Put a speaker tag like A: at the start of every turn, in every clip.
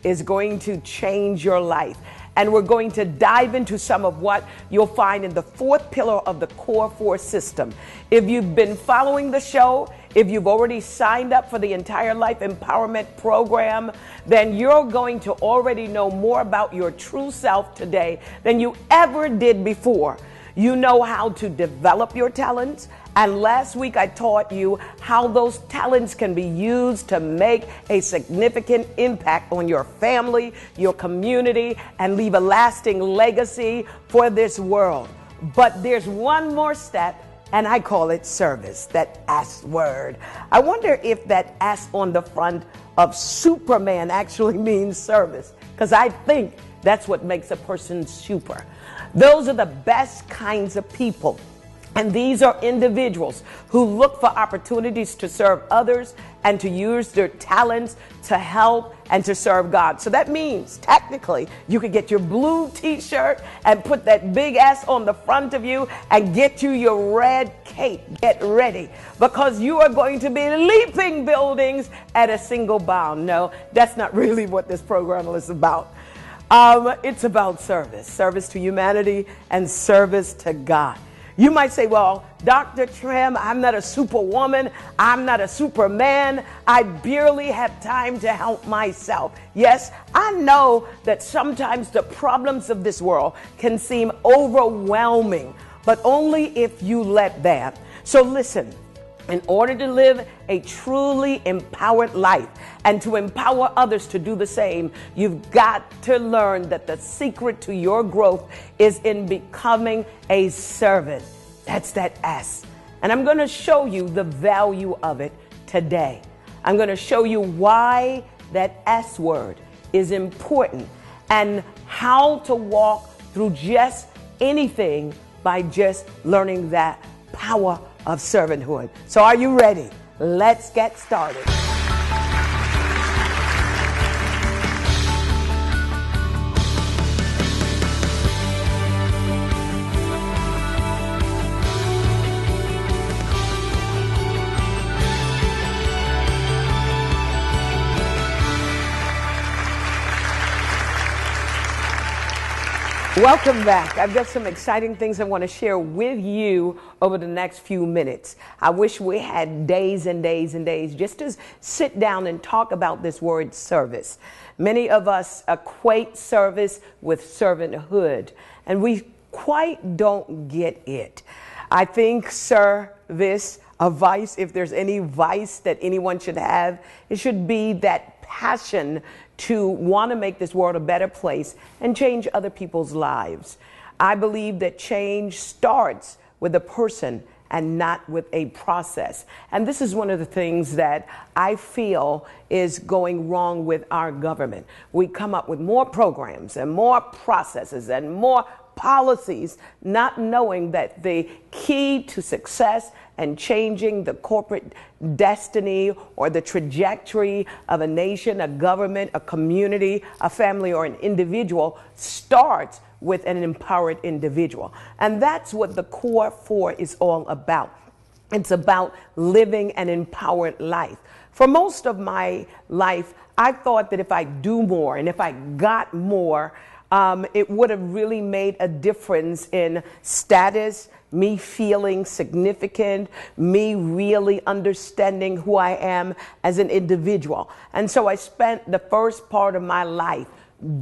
A: is going to change your life. And we're going to dive into some of what you'll find in the fourth pillar of the Core 4 system. If you've been following the show, if you've already signed up for the entire Life Empowerment Program, then you're going to already know more about your true self today than you ever did before. You know how to develop your talents. And last week I taught you how those talents can be used to make a significant impact on your family, your community, and leave a lasting legacy for this world. But there's one more step, and I call it service, that S word. I wonder if that S on the front of Superman actually means service, because I think that's what makes a person super. Those are the best kinds of people. And these are individuals who look for opportunities to serve others and to use their talents to help and to serve God. So that means technically you could get your blue t-shirt and put that big S on the front of you and get you your red cape. Get ready, because you are going to be leaping buildings at a single bound. No, that's not really what this program is about. It's about service to humanity and service to God. You might say, well, Dr. Trimm, I'm not a superwoman. I'm not a superman. I barely have time to help myself. Yes, I know that sometimes the problems of this world can seem overwhelming, but only if you let them. So listen. In order to live a truly empowered life and to empower others to do the same, you've got to learn that the secret to your growth is in becoming a servant. That's that S. And I'm going to show you the value of it today. I'm going to show you why that S word is important and how to walk through just anything by just learning that power of servanthood. So are you ready? Let's get started. Welcome back. I've got some exciting things I want to share with you over the next few minutes. I wish we had days and days and days just to sit down and talk about this word service. Many of us equate service with servanthood, and we quite don't get it. I think service, a vice, if there's any vice that anyone should have, it should be that passion to want to make this world a better place and change other people's lives. I believe that change starts with a person and not with a process. And this is one of the things that I feel is going wrong with our government. We come up with more programs and more processes and more policies, not knowing that the key to success and changing the corporate destiny or the trajectory of a nation, a government, a community, a family, or an individual starts with an empowered individual. And that's what the Core 4 is all about. It's about living an empowered life. For most of my life, I thought that if I do more and if I got more, it would have really made a difference in status, me feeling significant, me really understanding who I am as an individual. And so I spent the first part of my life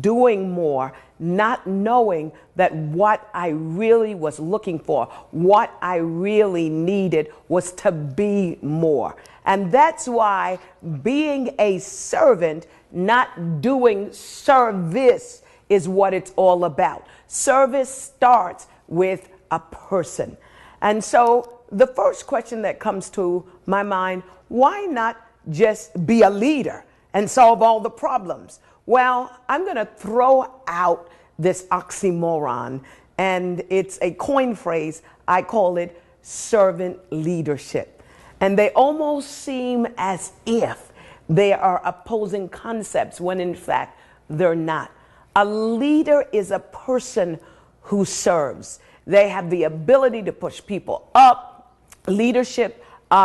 A: doing more, not knowing that what I really was looking for, what I really needed was to be more. And that's why being a servant, not doing service, is what it's all about. Service starts with a person. And so the first question that comes to my mind, why not just be a leader and solve all the problems? Well, I'm going to throw out this oxymoron, and it's a coin phrase. I call it servant leadership. And they almost seem as if they are opposing concepts when in fact they're not. A leader is a person who serves. They have the ability to push people up. Leadership, when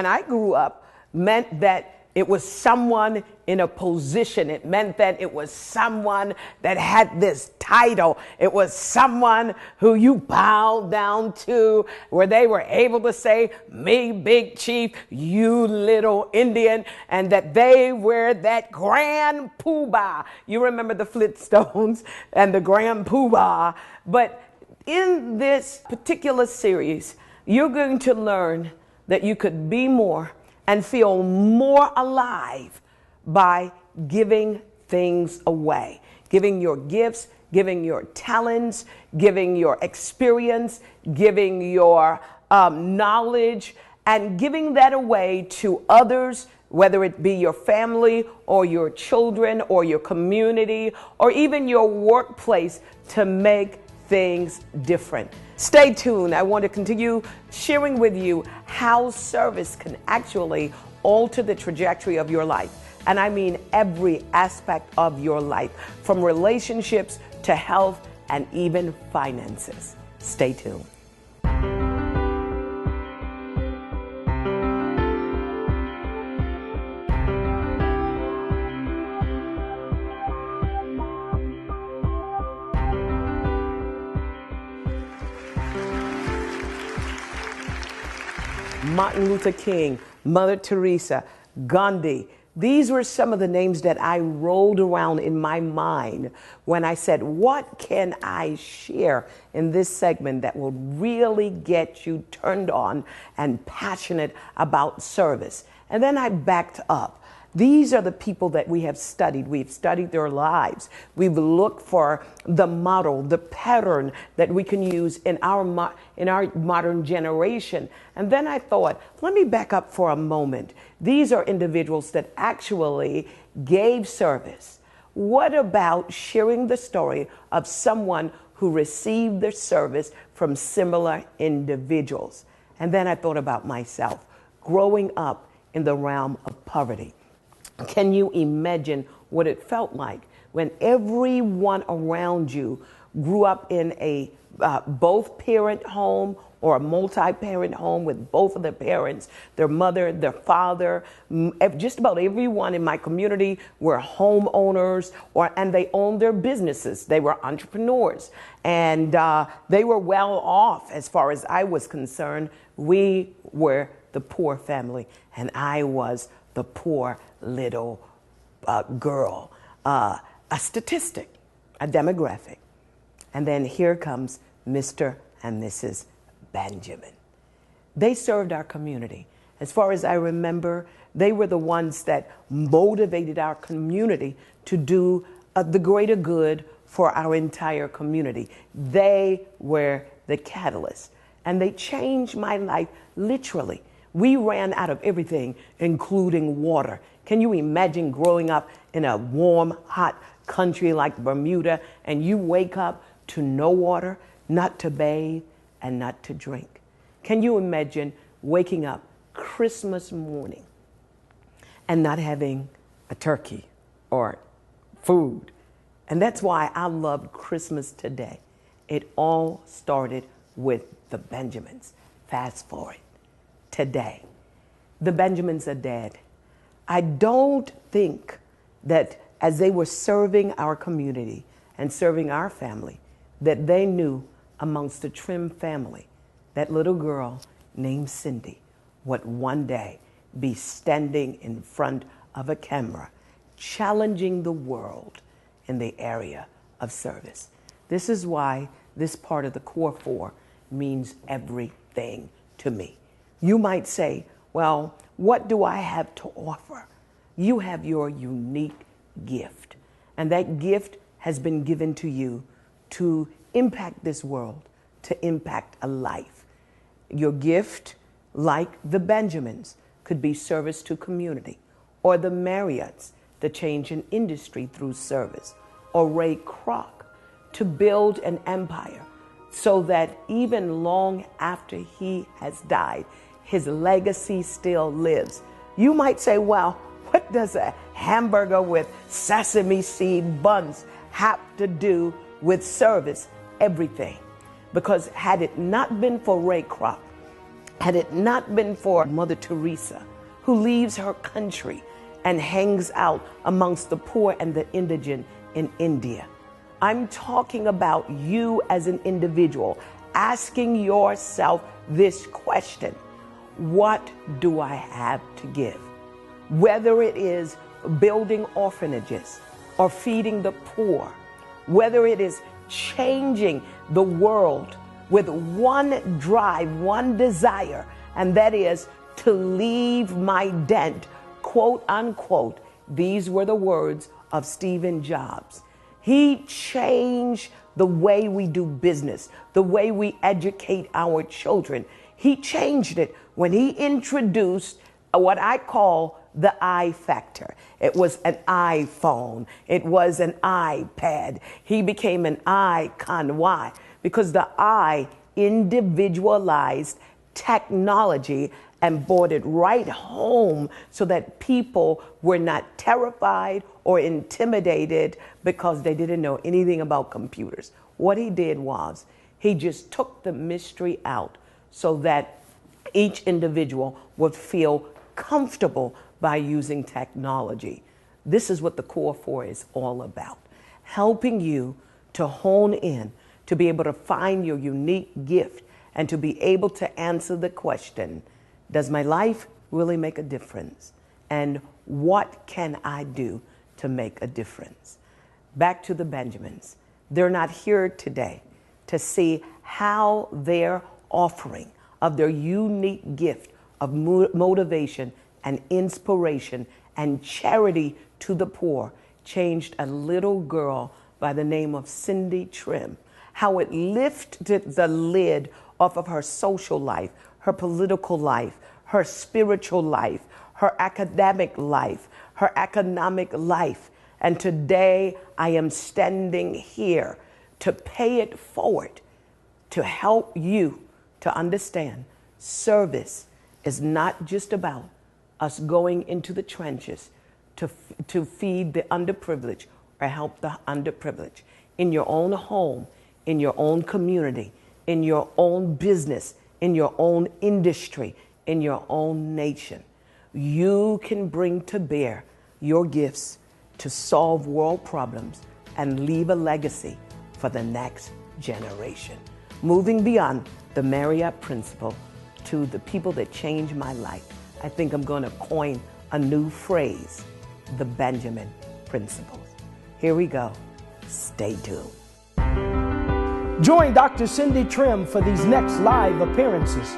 A: I grew up, meant that It was someone in a position. It meant that it was someone that had this title. It was someone who you bowed down to, where they were able to say, me, big chief, you little Indian, and that they were that grand poobah. You remember the Flintstones and the grand poobah. But in this particular series, you're going to learn that you could be more and feel more alive by giving things away, giving your gifts, giving your talents, giving your experience, giving your knowledge, and giving that away to others, whether it be your family or your children or your community or even your workplace, to make things different. Stay tuned. I want to continue sharing with you how service can actually alter the trajectory of your life. And I mean every aspect of your life, from relationships to health and even finances. Stay tuned. Martin Luther King, Mother Teresa, Gandhi. These were some of the names that I rolled around in my mind when I said, what can I share in this segment that will really get you turned on and passionate about service? And then I backed up. These are the people that we have studied. We've studied their lives. We've looked for the model, the pattern that we can use in our modern generation. And then I thought, let me back up for a moment. These are individuals that actually gave service. What about sharing the story of someone who received the service from similar individuals? And then I thought about myself, growing up in the realm of poverty. Can you imagine what it felt like when everyone around you grew up in a both parent home or a multi-parent home with both of their parents, their mother, their father? Just about everyone in my community were homeowners, and they owned their businesses. They were entrepreneurs, and they were well off as far as I was concerned. We were the poor family, and I was the poor little girl, a statistic, a demographic. And then here comes Mr. and Mrs. Benjamin. They served our community. As far as I remember, they were the ones that motivated our community to do the greater good for our entire community. They were the catalyst, and they changed my life literally. We ran out of everything, including water. Can you imagine growing up in a warm, hot country like Bermuda, and you wake up to no water, not to bathe, and not to drink? Can you imagine waking up Christmas morning and not having a turkey or food? And that's why I love Christmas today. It all started with the Benjamins. Fast forward. Today, the Benjamins are dead. I don't think that as they were serving our community and serving our family, that they knew amongst the Trimm family, that little girl named Cindy would one day be standing in front of a camera, challenging the world in the area of service. This is why this part of the Core 4 means everything to me. You might say, well, what do I have to offer? You have your unique gift, and that gift has been given to you to impact this world, to impact a life. Your gift, like the Benjamins, could be service to community, or the Marriotts, to change an industry through service, or Ray Kroc, to build an empire so that even long after he has died, his legacy still lives. You might say, well, what does a hamburger with sesame seed buns have to do with service? Everything. Because had it not been for Ray Kroc, had it not been for Mother Teresa, who leaves her country and hangs out amongst the poor and the indigent in India. I'm talking about you as an individual asking yourself this question: what do I have to give? Whether it is building orphanages or feeding the poor, whether it is changing the world with one drive, one desire, and that is to leave my dent, quote unquote. These were the words of Stephen Jobs. He changed the way we do business, the way we educate our children. He changed it when he introduced what I call the I factor. It was an iPhone. It was an iPad. He became an icon. Why? Because the I individualized technology and brought it right home so that people were not terrified or intimidated because they didn't know anything about computers. What he did was he just took the mystery out so that each individual would feel comfortable by using technology. This is what the Core 4 is all about, helping you to hone in, to be able to find your unique gift, and to be able to answer the question, does my life really make a difference? And what can I do to make a difference? Back to the Benjamins. They're not here today to see how their offering of their unique gift of motivation and inspiration and charity to the poor changed a little girl by the name of Cindy Trimm. How it lifted the lid off of her social life, her political life, her spiritual life, her academic life, her economic life. And today I am standing here to pay it forward, to help you to understand service is not just about us going into the trenches to feed the underprivileged or help the underprivileged. In your own home, in your own community, in your own business, in your own industry, in your own nation, you can bring to bear your gifts to solve world problems and leave a legacy for the next generation. Moving beyond the Marriott principle to the people that changed my life, I think I'm going to coin a new phrase, the Benjamin principles. Here we go. Stay tuned.
B: Join Dr. Cindy Trimm for these next live appearances.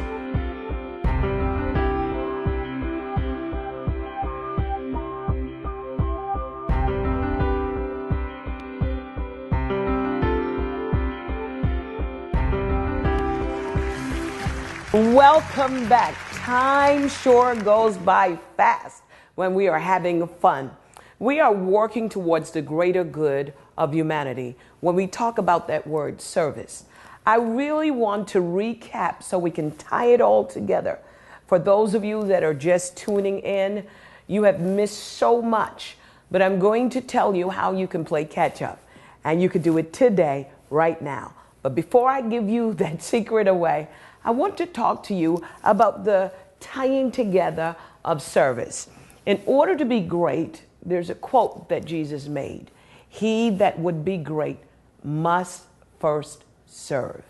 A: Welcome back. Time sure goes by fast when we are having fun. We are working towards the greater good of humanity when we talk about that word service. I really want to recap so we can tie it all together. For those of you that are just tuning in, you have missed so much, but I'm going to tell you how you can play catch up, and you can do it today, right now. But before I give you that secret away, I want to talk to you about the tying together of service. In order to be great, there's a quote that Jesus made. He that would be great must first serve.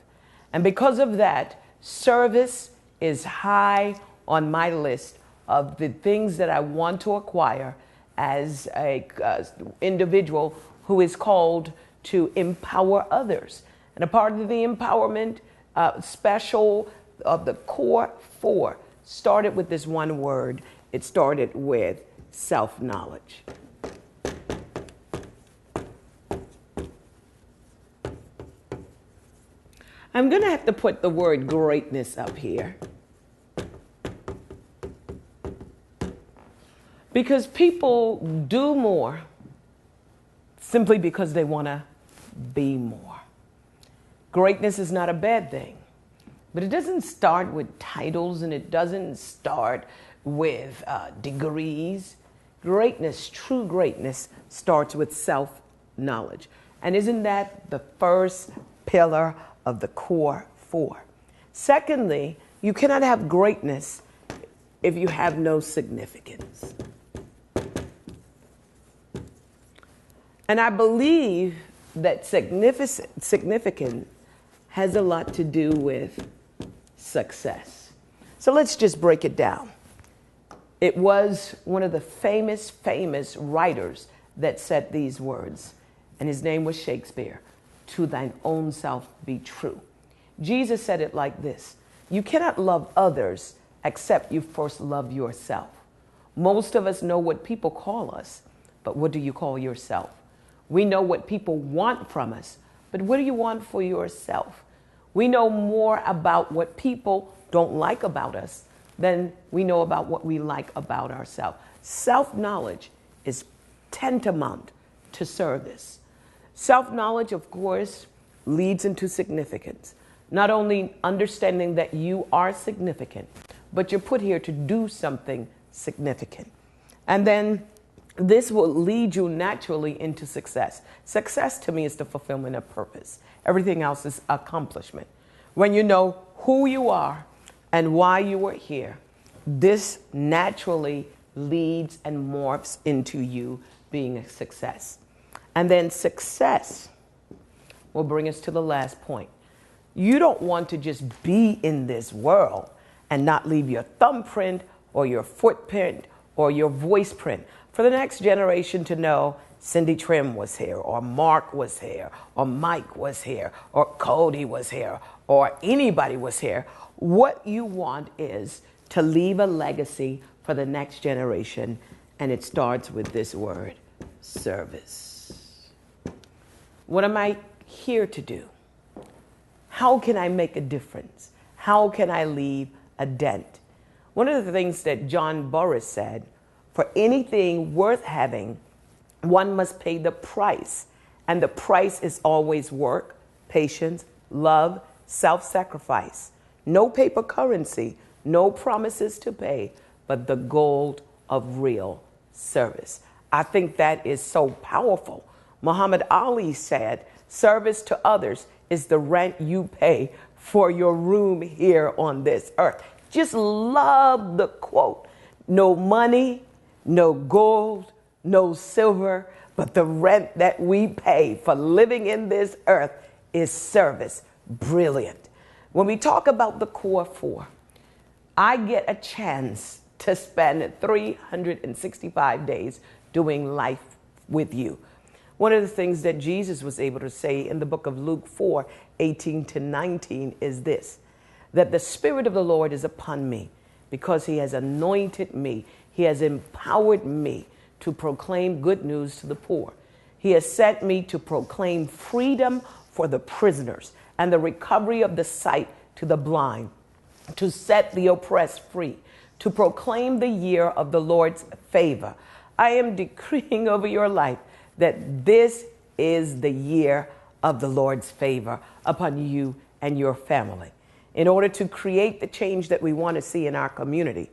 A: And because of that, service is high on my list of the things that I want to acquire as an individual who is called to empower others. And a part of the empowerment special of the Core 4 started with this one word. It started with self-knowledge. I'm going to have to put the word greatness up here, because people do more simply because they want to be more. Greatness is not a bad thing, but it doesn't start with titles and it doesn't start with degrees. Greatness, true greatness, starts with self-knowledge. And isn't that the first pillar of the Core 4? Secondly, you cannot have greatness if you have no significance. And I believe that significant has a lot to do with success. So let's just break it down. It was one of the famous writers that said these words, and his name was Shakespeare: "To thine own self be true." Jesus said it like this: you cannot love others except you first love yourself. Most of us know what people call us, but what do you call yourself? We know what people want from us, but what do you want for yourself? We know more about what people don't like about us than we know about what we like about ourselves. Self-knowledge is tantamount to service. Self-knowledge, of course, leads into significance. Not only understanding that you are significant, but you're put here to do something significant. And then this will lead you naturally into success. Success to me is the fulfillment of purpose. Everything else is accomplishment. When you know who you are and why you are here, this naturally leads and morphs into you being a success. And then success will bring us to the last point. You don't want to just be in this world and not leave your thumbprint or your footprint or your voice print for the next generation to know Cindy Trimm was here, or Mark was here, or Mike was here, or Cody was here, or anybody was here. What you want is to leave a legacy for the next generation, and it starts with this word: service. What am I here to do? How can I make a difference? How can I leave a dent? One of the things that John Burris said: for anything worth having, one must pay the price. And the price is always work, patience, love, self-sacrifice. No paper currency, no promises to pay, but the gold of real service. I think that is so powerful. Muhammad Ali said, service to others is the rent you pay for your room here on this earth. Just love the quote. No money, no gold, no silver, but the rent that we pay for living in this earth is service. Brilliant. When we talk about the core four, I get a chance to spend 365 days doing life with you. One of the things that Jesus was able to say in the book of Luke 4:18-19 is this: that the Spirit of the Lord is upon me because he has anointed me. He has empowered me to proclaim good news to the poor. He has sent me to proclaim freedom for the prisoners and the recovery of the sight to the blind, to set the oppressed free, to proclaim the year of the Lord's favor. I am decreeing over your life that this is the year of the Lord's favor upon you and your family. In order to create the change that we want to see in our community,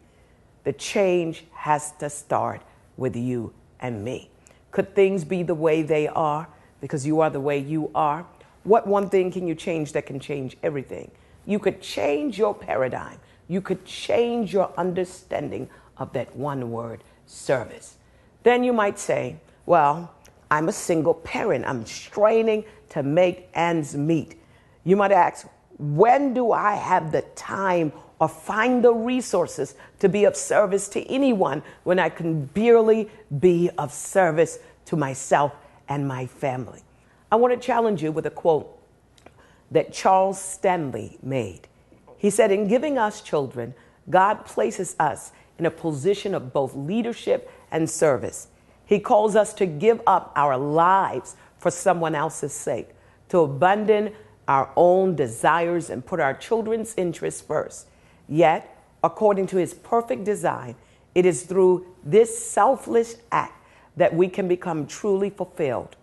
A: the change has to start with you and me. Could things be the way they are because you are the way you are? What one thing can you change that can change everything? You could change your paradigm. You could change your understanding of that one word: service. Then you might say, well, I'm a single parent. I'm straining to make ends meet. You might ask, when do I have the time or find the resources to be of service to anyone when I can barely be of service to myself and my family? I want to challenge you with a quote that Charles Stanley made. He said, in giving us children, God places us in a position of both leadership and service. He calls us to give up our lives for someone else's sake, to abandon our own desires and put our children's interests first. Yet, according to his perfect design, it is through this selfless act that we can become truly fulfilled.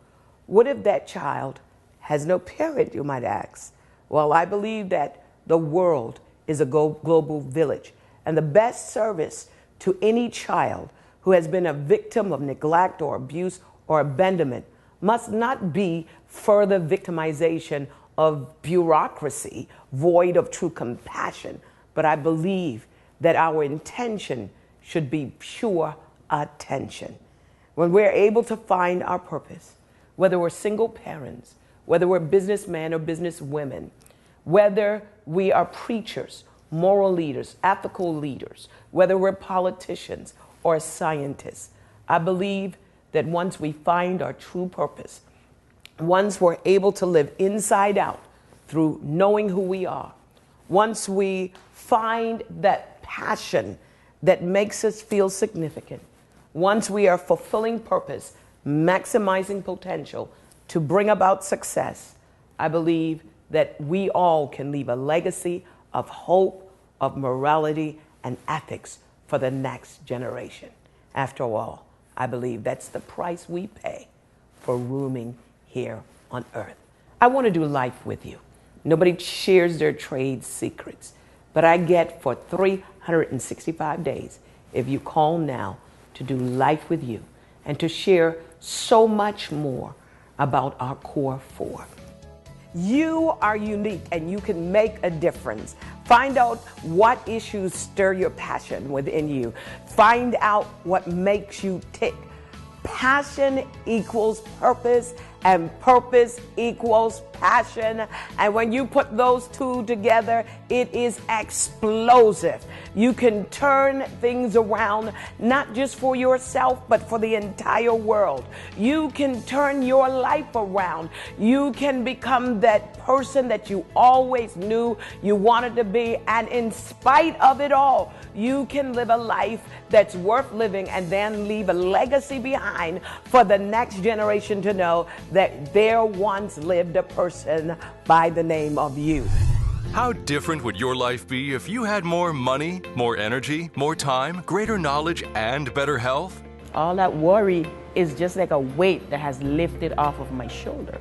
A: What if that child has no parent, you might ask? Well, I believe that the world is a global village, and the best service to any child who has been a victim of neglect or abuse or abandonment must not be further victimization of bureaucracy, void of true compassion, but I believe that our intention should be pure attention. When we're able to find our purpose, whether we're single parents, whether we're businessmen or businesswomen, whether we are preachers, moral leaders, ethical leaders, whether we're politicians or scientists. I believe that once we find our true purpose, once we're able to live inside out through knowing who we are, once we find that passion that makes us feel significant, once we are fulfilling purpose, maximizing potential to bring about success, I believe that we all can leave a legacy of hope, of morality, and ethics for the next generation. After all, I believe that's the price we pay for rooming here on earth. I want to do life with you. Nobody shares their trade secrets, but I get for 365 days, if you call now, to do life with you and to share so much more about our core four. You are unique and you can make a difference. Find out what issues stir your passion within you. Find out what makes you tick. Passion equals purpose, and purpose equals passion. And when you put those two together, it is explosive. You can turn things around, not just for yourself, but for the entire world. You can turn your life around. You can become that person that you always knew you wanted to be. And in spite of it all, you can live a life that's worth living and then leave a legacy behind for the next generation to know that there once lived a person by the name of you.
C: How different would your life be if you had more money, more energy, more time, greater knowledge, and better health?
D: All that worry is just like a weight that has lifted off of my shoulder.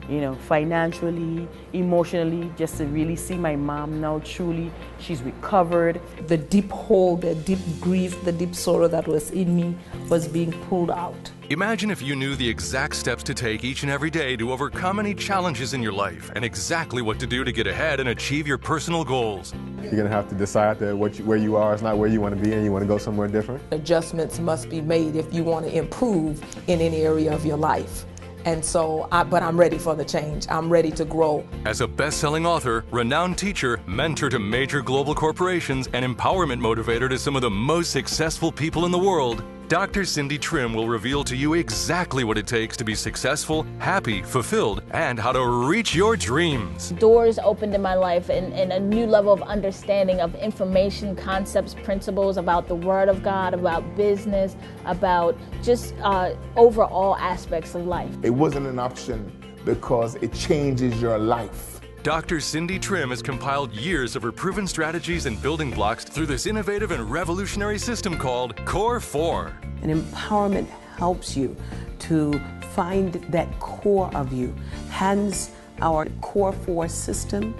D: You know, financially, emotionally, just to really see my mom now truly, she's recovered.
E: The deep hole, the deep grief, the deep sorrow that was in me was being pulled out.
C: Imagine if you knew the exact steps to take each and every day to overcome any challenges in your life and exactly what to do to get ahead and achieve your personal goals.
F: You're going to have to decide that where you are is not where you want to be and you want to go somewhere different.
E: Adjustments must be made if you want to improve in any area of your life. And so, but I'm ready for the change. I'm ready to grow.
C: As a best-selling author, renowned teacher, mentor to major global corporations, and empowerment motivator to some of the most successful people in the world, Dr. Cindy Trimm will reveal to you exactly what it takes to be successful, happy, fulfilled, and how to reach your dreams.
G: Doors opened in my life and a new level of understanding of information, concepts, principles about the Word of God, about business, about just overall aspects of life.
H: It wasn't an option because it changes your life.
C: Dr. Cindy Trimm has compiled years of her proven strategies and building blocks through this innovative and revolutionary system called Core 4.
A: And empowerment helps you to find that core of you. Hence our Core 4 system,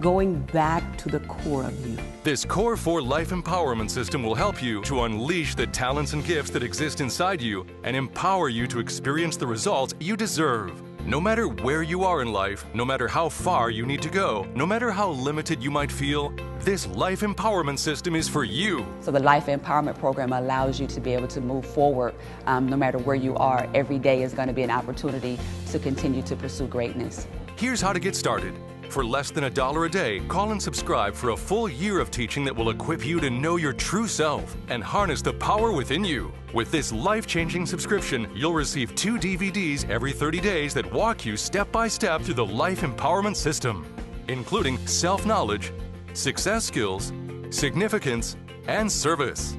A: going back to the core of you.
C: This Core 4 Life Empowerment System will help you to unleash the talents and gifts that exist inside you and empower you to experience the results you deserve. No matter where you are in life, no matter how far you need to go, no matter how limited you might feel, this Life Empowerment System is for you.
I: So the Life Empowerment Program allows you to be able to move forward no matter where you are. Every day is going to be an opportunity to continue to pursue greatness.
C: Here's how to get started. For less than $1 a day, call and subscribe for a full year of teaching that will equip you to know your true self and harness the power within you. With this life-changing subscription, you'll receive 2 DVDs every 30 days that walk you step by step through the Life Empowerment System, including self-knowledge, success skills, significance, and service.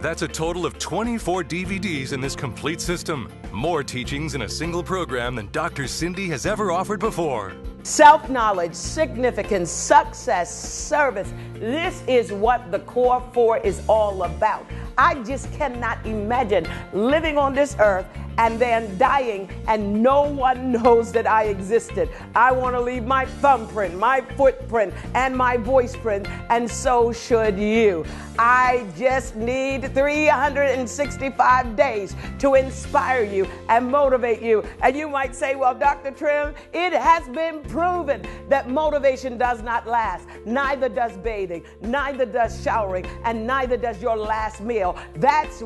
C: That's a total of 24 DVDs in this complete system. More teachings in a single program than Dr. Cindy has ever offered before.
A: Self-knowledge, significance, success, service. This is what the Core 4 is all about. I just cannot imagine living on this earth and then dying and no one knows that I existed. I want to leave my thumbprint, my footprint, and my voice print, and so should you. I just need 365 days to inspire you and motivate you. And you might say, well, Dr. Trimm, it has been proven that motivation does not last. Neither does bathing, neither does showering, and neither does your last meal. That's